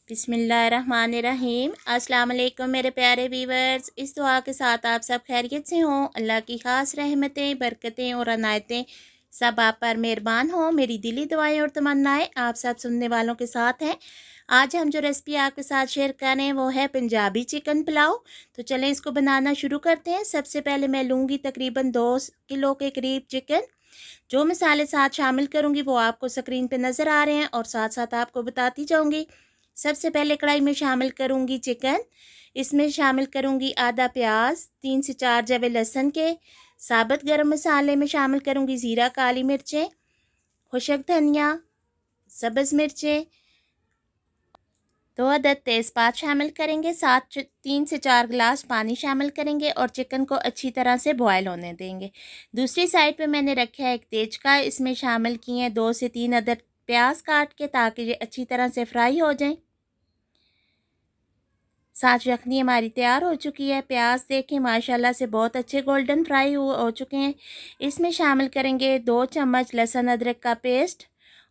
बिस्मिल्लाहिर्रहमानिर्रहीम। अस्सलाम वालेकुम मेरे प्यारे व्यूवर्स। इस दुआ के साथ आप सब खैरियत से हों। अल्लाह की ख़ास रहमतें, बरकतें और अनायतें सब आप पर मेहरबान हों। मेरी दिली दुआएं और तमन्नाएं आप सब सुनने वालों के साथ हैं। आज हम जो रेसिपी आपके साथ शेयर कर रहे हैं वो है पंजाबी चिकन पुलाव। तो चलें इसको बनाना शुरू करते हैं। सबसे पहले मैं लूँगी तकरीबन 2 किलो के करीब चिकन। जो मसाले साथ शामिल करूँगी वो आपको स्क्रीन पे नज़र आ रहे हैं और साथ साथ आपको बताती जाऊँगी। सबसे पहले कढ़ाई में शामिल करूँगी चिकन। इसमें शामिल करूँगी आधा प्याज, 3 से 4 जवे लहसुन के। साबुत गरम मसाले में शामिल करूँगी ज़ीरा, काली मिर्चें, खुशक धनिया, सब्ज़ मिर्चें, 2 अदद तेज़पात शामिल करेंगे। साथ 3 से 4 गिलास पानी शामिल करेंगे और चिकन को अच्छी तरह से बॉयल होने देंगे। दूसरी साइड पे मैंने रखा है एक तेजका। इसमें शामिल किए हैं 2 से 3 अदद प्याज काट के, ताकि ये अच्छी तरह से फ्राई हो जाएं। साथ यखनी हमारी तैयार हो चुकी है। प्याज देखें माशाल्लाह से बहुत अच्छे गोल्डन फ्राई हो चुके हैं। इसमें शामिल करेंगे 2 चम्मच लहसुन अदरक का पेस्ट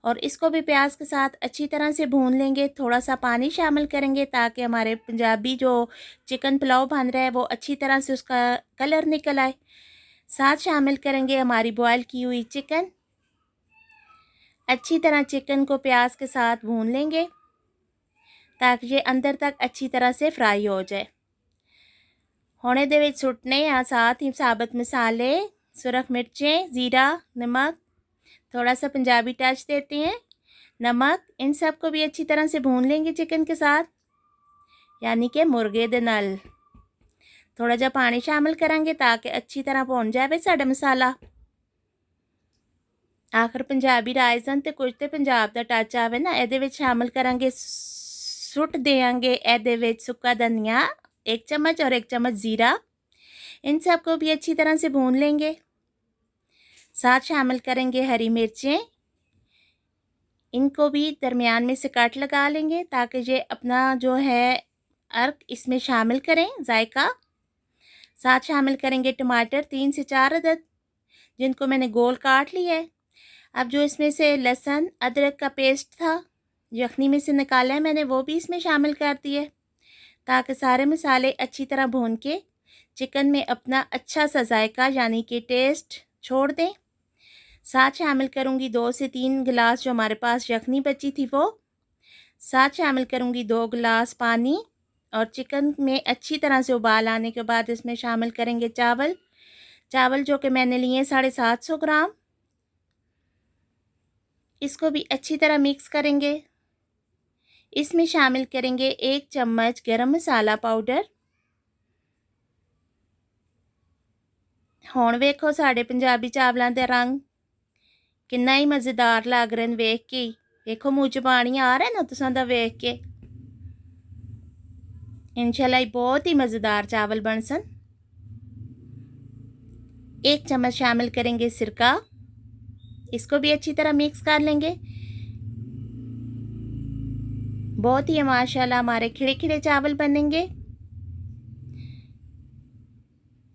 और इसको भी प्याज के साथ अच्छी तरह से भून लेंगे। थोड़ा सा पानी शामिल करेंगे ताकि हमारे पंजाबी जो चिकन पुलाव बन रहा है वो अच्छी तरह से उसका कलर निकल आए। साथ शामिल करेंगे हमारी बॉयल की हुई चिकन। अच्छी तरह चिकन को प्याज के साथ भून लेंगे ताकि ये अंदर तक अच्छी तरह से फ्राई हो जाए। हुणे दे विच सुट्टने आ साथ ही साबुत मसाले, सुरख मिर्चें, ज़ीरा, नमक, थोड़ा सा पंजाबी टच देते हैं नमक। इन सब को भी अच्छी तरह से भून लेंगे चिकन के साथ, यानी कि मुर्गे दे नाल। थोड़ा जा पानी शामिल करेंगे ताकि अच्छी तरह भुन जाए साडा मसाला। आखिर पंजाबी राइजन ते कुछ तो पंजाब का टच आवे ना, ये विच शामिल करेंगे सुट देंगे एदे विच सुक्का धनिया 1 चम्मच और 1 चम्मच ज़ीरा। इन सब को भी अच्छी तरह से भून लेंगे। साथ शामिल करेंगे हरी मिर्चें। इनको भी दरमियान में से काट लगा लेंगे ताकि ये अपना जो है अर्क इसमें शामिल करें जायका। साथ शामिल करेंगे टमाटर 3 से 4 अदद, जिनको मैंने गोल काट लिया है। अब जो इसमें से लहसुन अदरक का पेस्ट था यखनी में से निकाला है मैंने, वो भी इसमें शामिल कर दिए ताकि सारे मसाले अच्छी तरह भून के चिकन में अपना अच्छा सा जायका यानी कि टेस्ट छोड़ दें। साथ शामिल करूँगी 2 से 3 गिलास जो हमारे पास यखनी बची थी वो। साथ शामिल करूँगी 2 गिलास पानी और चिकन में अच्छी तरह से उबाल आने के बाद इसमें शामिल करेंगे चावल जो कि मैंने लिए 750 ग्राम। इसको भी अच्छी तरह मिक्स करेंगे। इसमें शामिल करेंगे 1 चम्मच गरम मसाला पाउडर। हुण वेखो साडे पंजाबी चावलों के रंग कितना ही मज़ेदार लग रहे हैं। वेख के देखो मुँह च पानी आ रहा है ना तुसां दा वेख के। इंशाल्लाह बहुत ही मज़ेदार चावल बन सन। 1 चम्मच शामिल करेंगे सिरका। इसको भी अच्छी तरह मिक्स कर लेंगे। बहुत ही माशाल्लाह हमारे खिले खिले चावल बनेंगे।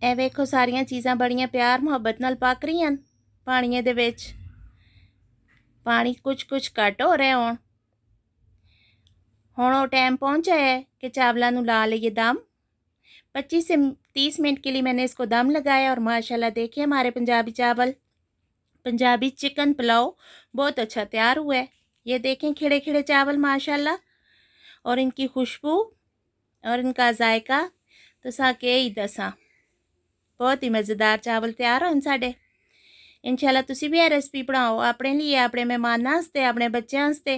ए वेखो सारियां चीज़ां बड़ियां प्यार मुहब्बत नाल पक रही हैं। पानी दे विच पानी कुछ कुछ घट हो रहे होण। हुण वो टाइम पहुंचा है कि चावलों नूं ला लिए दम। 25 से 30 मिनट के लिए मैंने इसको दम लगाया और माशाल्लाह देखिए हमारे पंजाबी चिकन पुलाव बहुत अच्छा तैयार हुआ है। ये देखें खिले खिले चावल माशाल्लाह, और इनकी खुशबू और इनका जायका तो साके ही दसा। बहुत ही मज़ेदार चावल तैयार होने साडे। इंशाल्लाह तुसी भी यह रेसिपी बनाओ अपने लिए, अपने मेहमानां वास्ते, अपने बच्चों वास्ते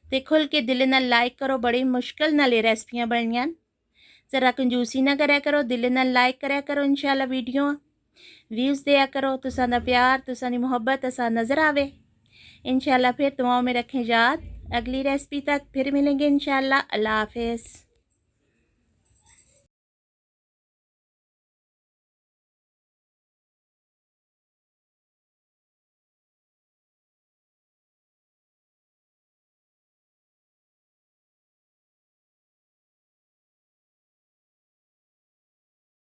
ते खुल के दिल नाल लाइक करो। बड़ी मुश्किल नाल ये रेसिपियां बनियां। ज़रा कंजूसी ना करया करो, दिल नाल लाइक करया करो। इंशाल्लाह वीडियो व्यूज़ दिया करो। तुसां दा प्यार तुसां दी मुहब्बत असा नज़र आवे। इंशाल्लाह फिर दुआओं में रखें याद। अगली रेसिपी तक फिर मिलेंगे इंशाल्लाह। अल्लाह हाफिज़।